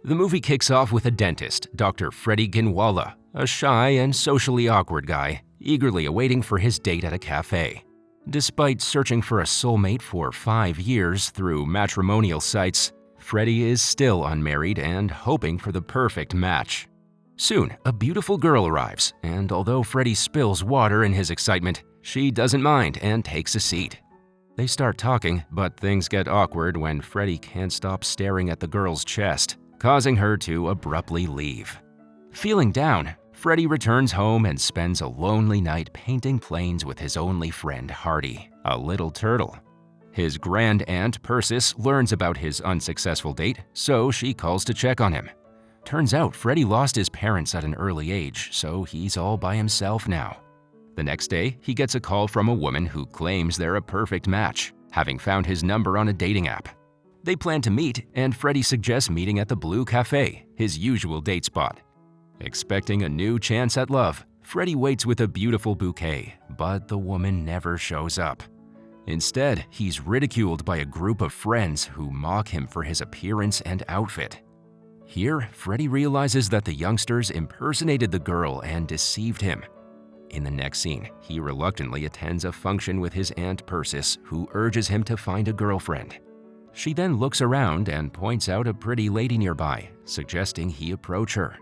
The movie kicks off with a dentist, Dr. Freddie Ginwala, a shy and socially awkward guy, eagerly awaiting for his date at a cafe. Despite searching for a soulmate for 5 years through matrimonial sites, Freddie is still unmarried and hoping for the perfect match. Soon, a beautiful girl arrives, and although Freddie spills water in his excitement, she doesn't mind and takes a seat. They start talking, but things get awkward when Freddie can't stop staring at the girl's chest, causing her to abruptly leave. Feeling down, Freddie returns home and spends a lonely night painting planes with his only friend Hardy, a little turtle. His grand aunt Persis learns about his unsuccessful date, so she calls to check on him. Turns out Freddie lost his parents at an early age, so he's all by himself now. The next day, he gets a call from a woman who claims they're a perfect match, having found his number on a dating app. They plan to meet, and Freddie suggests meeting at the Blue Cafe, his usual date spot. Expecting a new chance at love, Freddie waits with a beautiful bouquet, but the woman never shows up. Instead, he's ridiculed by a group of friends who mock him for his appearance and outfit. Here, Freddie realizes that the youngsters impersonated the girl and deceived him. In the next scene, he reluctantly attends a function with his aunt Persis, who urges him to find a girlfriend. She then looks around and points out a pretty lady nearby, suggesting he approach her.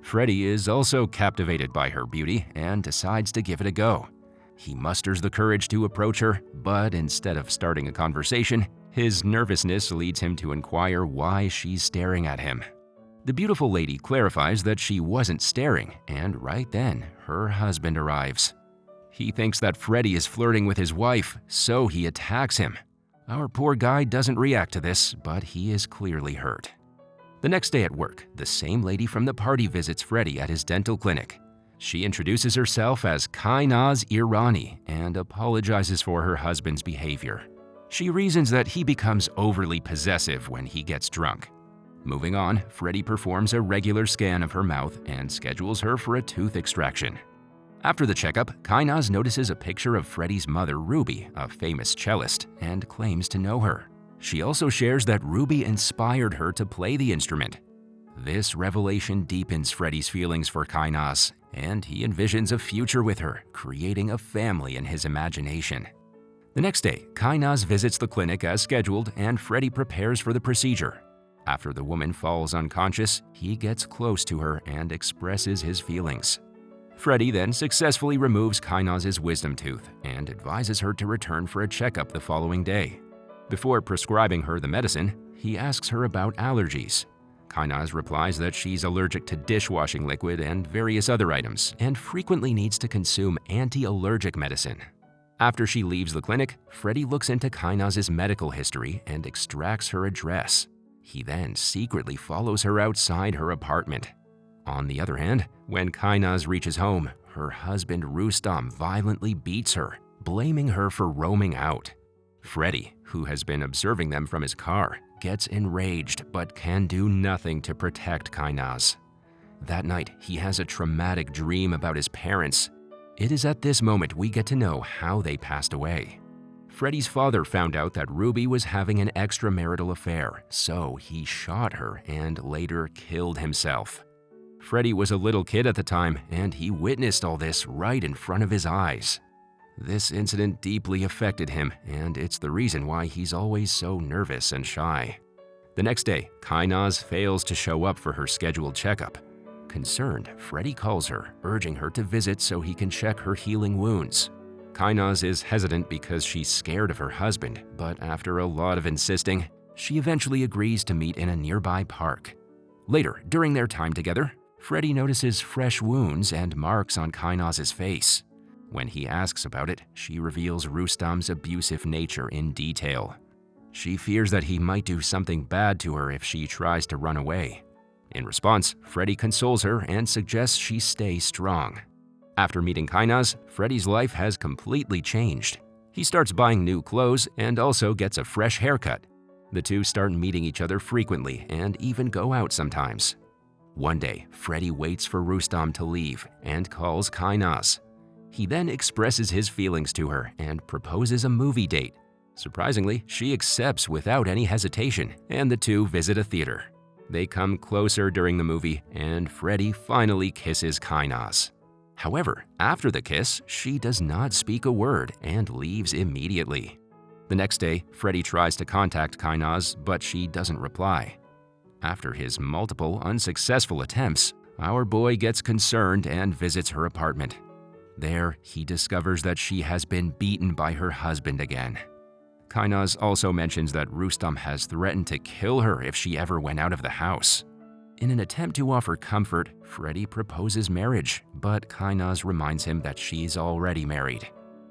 Freddie is also captivated by her beauty and decides to give it a go. He musters the courage to approach her, but instead of starting a conversation, his nervousness leads him to inquire why she's staring at him. The beautiful lady clarifies that she wasn't staring, and right then, her husband arrives. He thinks that Freddie is flirting with his wife, so he attacks him. Our poor guy doesn't react to this, but he is clearly hurt. The next day at work, the same lady from the party visits Freddie at his dental clinic. She introduces herself as Kainaz Irani and apologizes for her husband's behavior. She reasons that he becomes overly possessive when he gets drunk. Moving on, Freddie performs a regular scan of her mouth and schedules her for a tooth extraction. After the checkup, Kainaz notices a picture of Freddie's mother, Ruby, a famous cellist, and claims to know her. She also shares that Ruby inspired her to play the instrument. This revelation deepens Freddie's feelings for Kainaz, and he envisions a future with her, creating a family in his imagination. The next day, Kainaz visits the clinic as scheduled, and Freddie prepares for the procedure. After the woman falls unconscious, he gets close to her and expresses his feelings. Freddie then successfully removes Kainaz's wisdom tooth and advises her to return for a checkup the following day. Before prescribing her the medicine, he asks her about allergies. Kainaz replies that she's allergic to dishwashing liquid and various other items, and frequently needs to consume anti-allergic medicine. After she leaves the clinic, Freddie looks into Kainaz's medical history and extracts her address. He then secretly follows her outside her apartment. On the other hand, when Kainaz reaches home, her husband Rustam violently beats her, blaming her for roaming out. Freddie, who has been observing them from his car, gets enraged but can do nothing to protect Kainaz. That night, he has a traumatic dream about his parents. It is at this moment we get to know how they passed away. Freddie's father found out that Ruby was having an extramarital affair, so he shot her and later killed himself. Freddie was a little kid at the time, and he witnessed all this right in front of his eyes. This incident deeply affected him, and it's the reason why he's always so nervous and shy. The next day, Kainaz fails to show up for her scheduled checkup. Concerned, Freddie calls her, urging her to visit so he can check her healing wounds. Kainaz is hesitant because she's scared of her husband, but after a lot of insisting, she eventually agrees to meet in a nearby park. Later, during their time together, Freddie notices fresh wounds and marks on Kainaz's face. When he asks about it, she reveals Rustam's abusive nature in detail. She fears that he might do something bad to her if she tries to run away. In response, Freddie consoles her and suggests she stay strong. After meeting Kainaz, Freddie's life has completely changed. He starts buying new clothes and also gets a fresh haircut. The two start meeting each other frequently and even go out sometimes. One day, Freddie waits for Rustam to leave and calls Kainaz. He then expresses his feelings to her and proposes a movie date. Surprisingly, she accepts without any hesitation, and the two visit a theater. They come closer during the movie, and Freddy finally kisses Kynaz. However, after the kiss, she does not speak a word and leaves immediately. The next day, Freddy tries to contact Kynaz, but she doesn't reply. After his multiple unsuccessful attempts, our boy gets concerned and visits her apartment. There, he discovers that she has been beaten by her husband again. Kynaz also mentions that Rustam has threatened to kill her if she ever went out of the house. In an attempt to offer comfort, Freddy proposes marriage, but Kynaz reminds him that she's already married.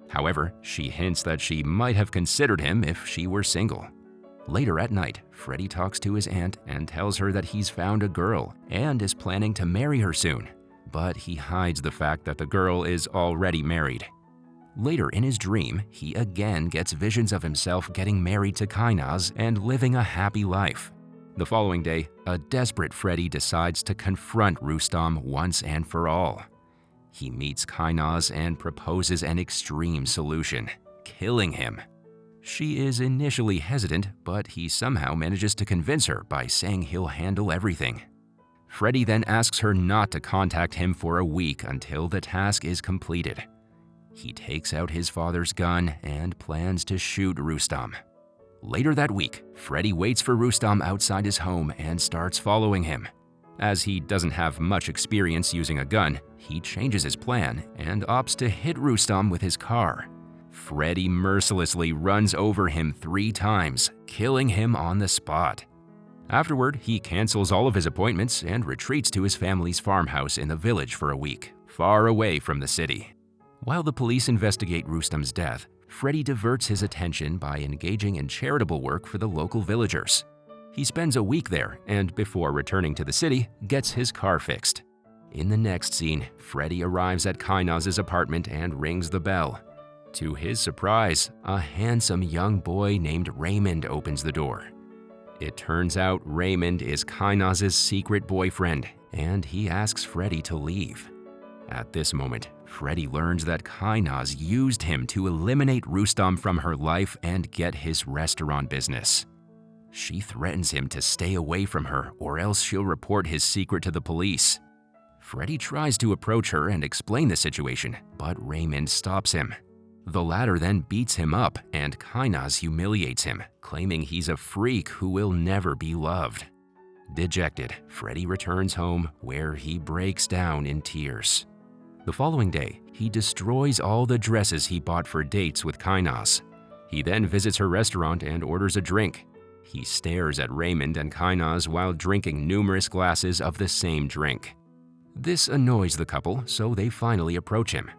However, she hints that she might have considered him if she were single. Later at night, Freddy talks to his aunt and tells her that he's found a girl and is planning to marry her soon, but he hides the fact that the girl is already married. Later in his dream, he again gets visions of himself getting married to Kynaz and living a happy life. The following day, a desperate Freddy decides to confront Rustam once and for all. He meets Kynaz and proposes an extreme solution: killing him. She is initially hesitant, but he somehow manages to convince her by saying he'll handle everything. Freddy then asks her not to contact him for a week until the task is completed. He takes out his father's gun and plans to shoot Rustam. Later that week, Freddy waits for Rustam outside his home and starts following him. As he doesn't have much experience using a gun, he changes his plan and opts to hit Rustam with his car. Freddy mercilessly runs over him 3 times, killing him on the spot. Afterward, he cancels all of his appointments and retreats to his family's farmhouse in the village for a week, far away from the city. While the police investigate Rustam's death, Freddy diverts his attention by engaging in charitable work for the local villagers. He spends a week there and, before returning to the city, gets his car fixed. In the next scene, Freddy arrives at Kynaz's apartment and rings the bell. To his surprise, a handsome young boy named Raymond opens the door. It turns out Raymond is Kynaz's secret boyfriend, and he asks Freddy to leave. At this moment, Freddy learns that Kynaz used him to eliminate Rustam from her life and get his restaurant business. She threatens him to stay away from her or else she'll report his secret to the police. Freddy tries to approach her and explain the situation, but Raymond stops him. The latter then beats him up and Kynaz humiliates him, claiming he's a freak who will never be loved. Dejected, Freddy returns home where he breaks down in tears. The following day, he destroys all the dresses he bought for dates with Kynaz. He then visits her restaurant and orders a drink. He stares at Raymond and Kynaz while drinking numerous glasses of the same drink. This annoys the couple, so they finally approach him.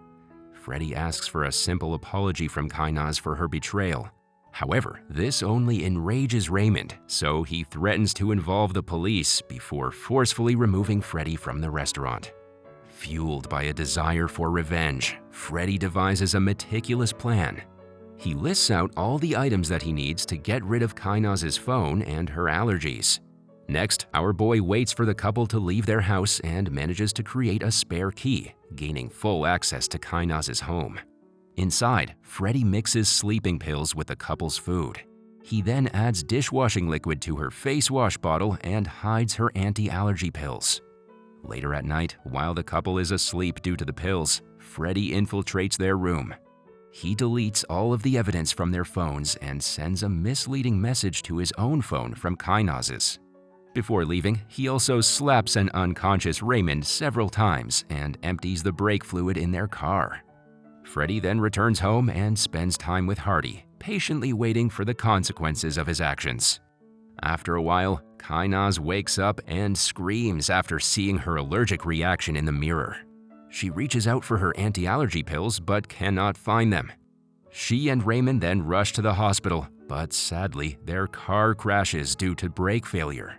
Freddy asks for a simple apology from Kynaz for her betrayal. However, this only enrages Raymond, so he threatens to involve the police before forcefully removing Freddy from the restaurant. Fueled by a desire for revenge, Freddy devises a meticulous plan. He lists out all the items that he needs to get rid of Kynaz's phone and her allergies. Next, our boy waits for the couple to leave their house and manages to create a spare key, gaining full access to Kynaz's home. Inside, Freddy mixes sleeping pills with the couple's food. He then adds dishwashing liquid to her face wash bottle and hides her anti-allergy pills. Later at night, while the couple is asleep due to the pills, Freddy infiltrates their room. He deletes all of the evidence from their phones and sends a misleading message to his own phone from Kynaz's. Before leaving, he also slaps an unconscious Raymond several times and empties the brake fluid in their car. Freddy then returns home and spends time with Hardy, patiently waiting for the consequences of his actions. After a while, Kynaz wakes up and screams after seeing her allergic reaction in the mirror. She reaches out for her anti-allergy pills but cannot find them. She and Raymond then rush to the hospital, but sadly, their car crashes due to brake failure.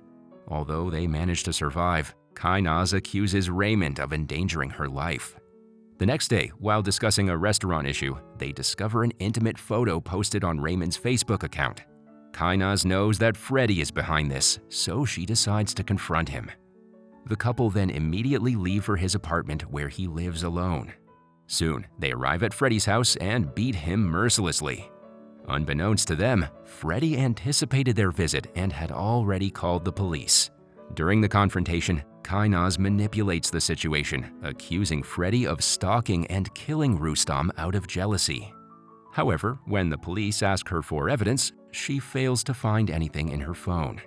Although they manage to survive, Kynaz accuses Raymond of endangering her life. The next day, while discussing a restaurant issue, they discover an intimate photo posted on Raymond's Facebook account. Kynaz knows that Freddy is behind this, so she decides to confront him. The couple then immediately leave for his apartment where he lives alone. Soon, they arrive at Freddy's house and beat him mercilessly. Unbeknownst to them, Freddy anticipated their visit and had already called the police. During the confrontation, Kainaz manipulates the situation, accusing Freddy of stalking and killing Rustam out of jealousy. However, when the police ask her for evidence, she fails to find anything in her phone.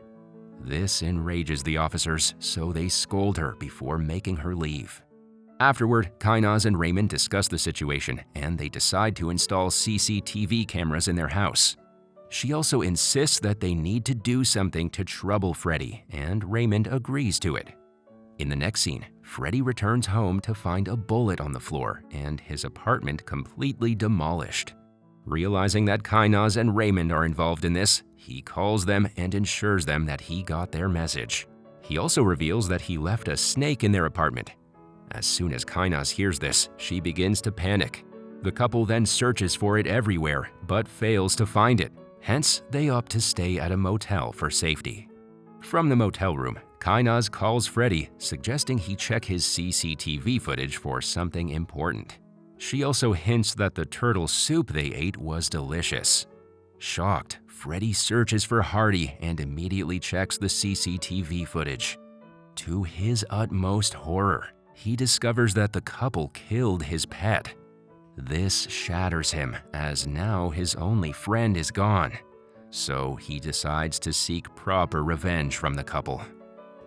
This enrages the officers, so they scold her before making her leave. Afterward, Kainaz and Raymond discuss the situation, and they decide to install CCTV cameras in their house. She also insists that they need to do something to trouble Freddy, and Raymond agrees to it. In the next scene, Freddy returns home to find a bullet on the floor and his apartment completely demolished. Realizing that Kainaz and Raymond are involved in this, he calls them and ensures them that he got their message. He also reveals that he left a snake in their apartment. As soon as Kainaz hears this, she begins to panic. The couple then searches for it everywhere, but fails to find it. Hence, they opt to stay at a motel for safety. From the motel room, Kainaz calls Freddy, suggesting he check his CCTV footage for something important. She also hints that the turtle soup they ate was delicious. Shocked, Freddy searches for Hardy and immediately checks the CCTV footage. To his utmost horror, he discovers that the couple killed his pet. This shatters him, as now his only friend is gone. So he decides to seek proper revenge from the couple.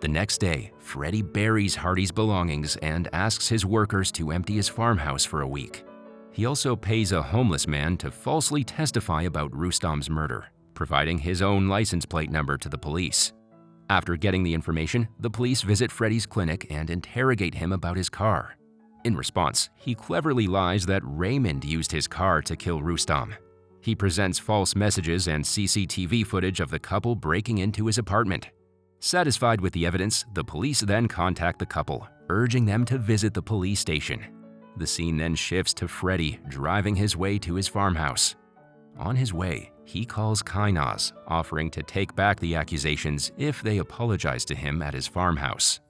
The next day, Freddy buries Hardy's belongings and asks his workers to empty his farmhouse for a week. He also pays a homeless man to falsely testify about Rustam's murder, providing his own license plate number to the police. After getting the information, the police visit Freddy's clinic and interrogate him about his car. In response, he cleverly lies that Raymond used his car to kill Rustam. He presents false messages and CCTV footage of the couple breaking into his apartment. Satisfied with the evidence, the police then contact the couple, urging them to visit the police station. The scene then shifts to Freddy driving his way to his farmhouse. On his way, he calls Kainaz, offering to take back the accusations if they apologize to him at his farmhouse.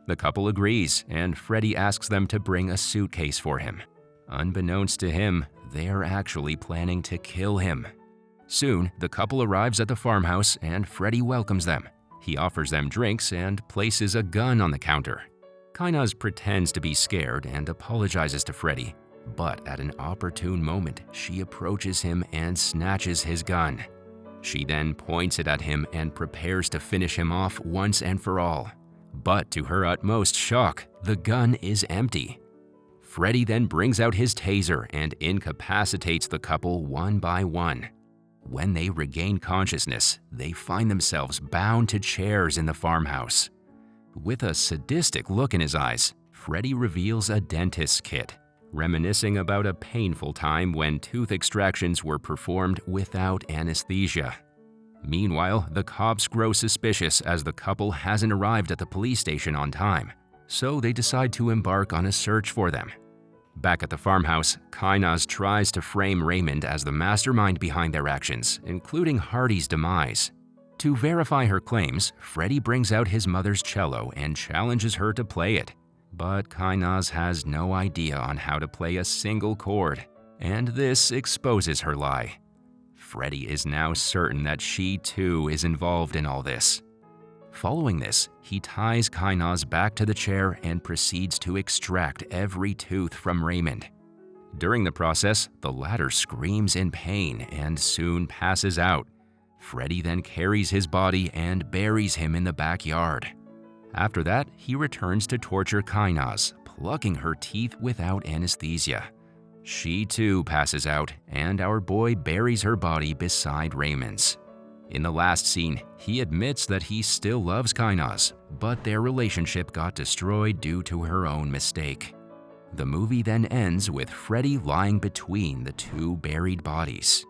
The couple agrees, and Freddy asks them to bring a suitcase for him. Unbeknownst to him, they are actually planning to kill him. Soon, the couple arrives at the farmhouse and Freddy welcomes them. He offers them drinks and places a gun on the counter. Kainaz pretends to be scared and apologizes to Freddy, but at an opportune moment, she approaches him and snatches his gun. She then points it at him and prepares to finish him off once and for all. But to her utmost shock, the gun is empty. Freddy then brings out his taser and incapacitates the couple one by one. When they regain consciousness, they find themselves bound to chairs in the farmhouse. With a sadistic look in his eyes, Freddy reveals a dentist's kit, reminiscing about a painful time when tooth extractions were performed without anesthesia. Meanwhile, the cops grow suspicious as the couple hasn't arrived at the police station on time, so they decide to embark on a search for them. Back at the farmhouse, Kainaz tries to frame Raymond as the mastermind behind their actions, including Hardy's demise. To verify her claims, Freddy brings out his mother's cello and challenges her to play it. But Kainaz has no idea on how to play a single chord, and this exposes her lie. Freddy is now certain that she too is involved in all this. Following this, he ties Kainaz back to the chair and proceeds to extract every tooth from Raymond. During the process, the latter screams in pain and soon passes out. Freddy then carries his body and buries him in the backyard. After that, he returns to torture Kainaz, plucking her teeth without anesthesia. She too passes out, and our boy buries her body beside Raymond's. In the last scene, he admits that he still loves Kainaz, but their relationship got destroyed due to her own mistake. The movie then ends with Freddy lying between the two buried bodies.